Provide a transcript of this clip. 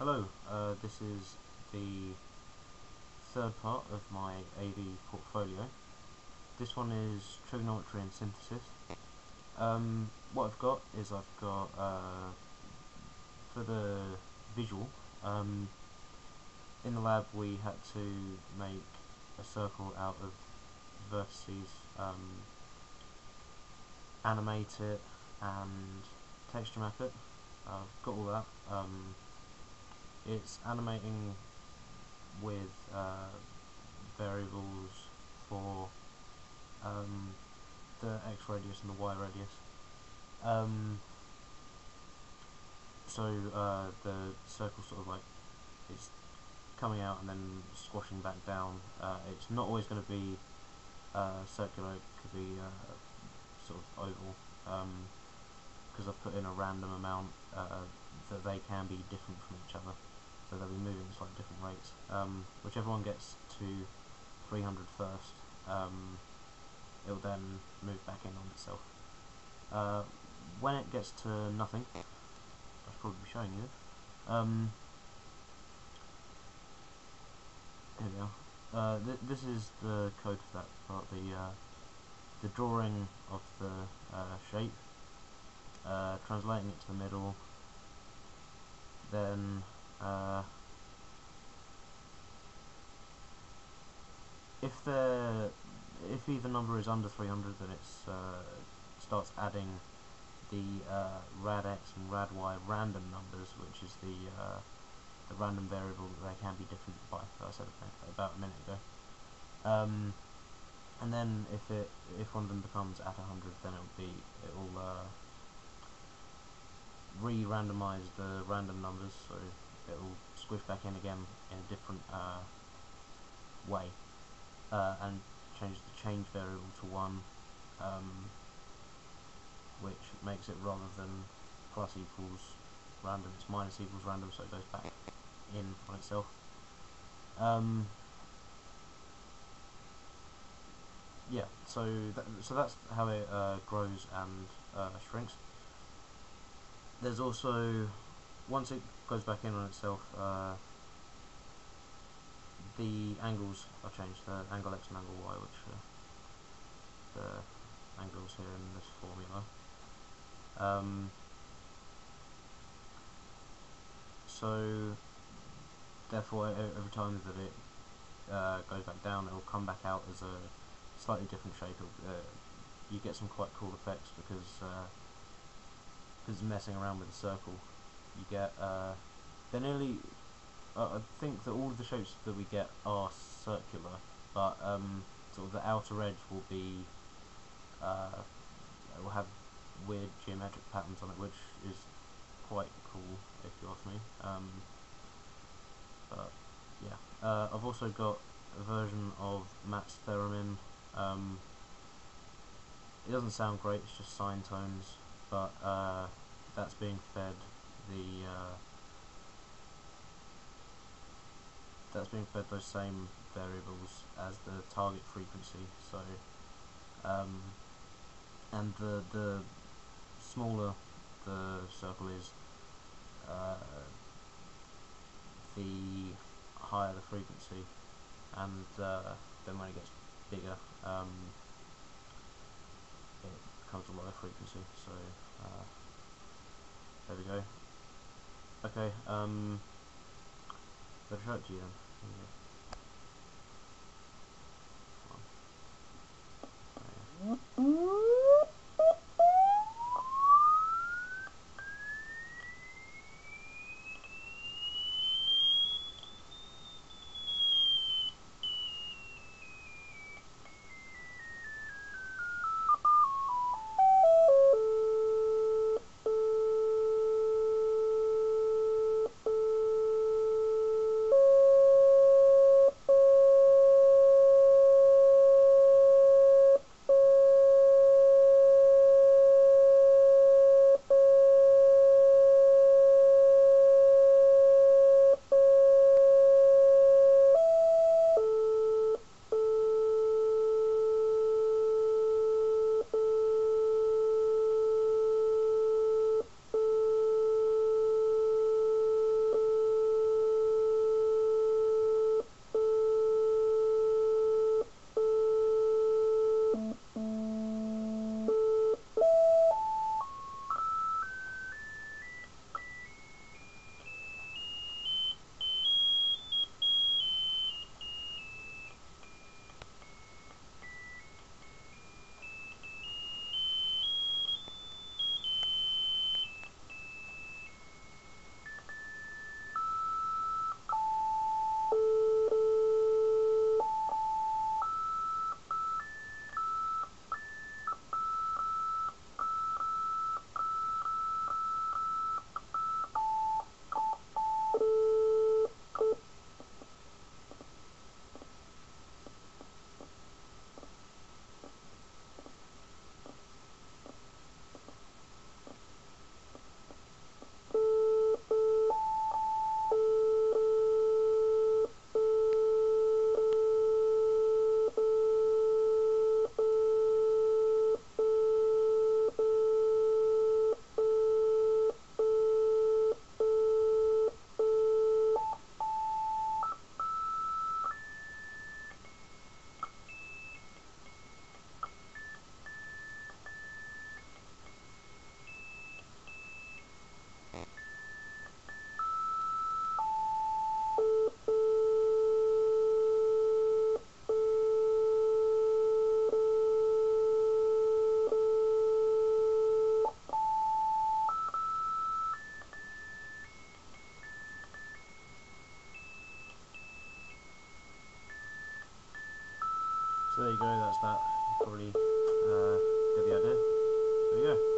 Hello, this is the third part of my AV portfolio. This one is trigonometry and synthesis. What I've got is for the visual, in the lab we had to make a circle out of vertices, animate it and texture map it. I've got all that. It's animating with variables for the x radius and the y radius. So the circle sort of like it's coming out and then squashing back down. It's not always going to be circular, it could be sort of oval, because I've put in a random amount that they can be different from each other, so they'll be moving at slightly different rates. Whichever one gets to 300 first, it'll then move back in on itself. When it gets to nothing, I should probably be showing you this. Here we are. This is the code for that part, the drawing of the shape, translating it to the middle, then if either number is under 300, then it starts adding the rad x and rad y random numbers, which is the random variable that they can be different by, that I said about a minute ago. And then if one of them becomes at 100, then it will re-randomize the random numbers, so it will squish back in again in a different way, and change the change variable to 1, which makes it, rather than plus equals random, it's minus equals random, so it goes back in on itself. Yeah, so that's how it grows and shrinks. There's also, once it goes back in on itself, the angles are changed, the angle x and angle y, which are the angles here in this formula. So therefore every time that it goes back down, it will come back out as a slightly different shape. You get some quite cool effects because messing around with the circle, you get they're nearly, I think that all of the shapes that we get are circular, but sort of the outer edge will be it will have weird geometric patterns on it, which is quite cool if you ask me. But yeah, I've also got a version of Matt's theremin. It doesn't sound great, it's just sine tones, but that's being fed those same variables as the target frequency. So and the smaller the circle is, the higher the frequency, and then when it gets bigger, it becomes a lower frequency. So there we go. Okay, better show it to you then. go, that's that. You probably get the idea. There you go.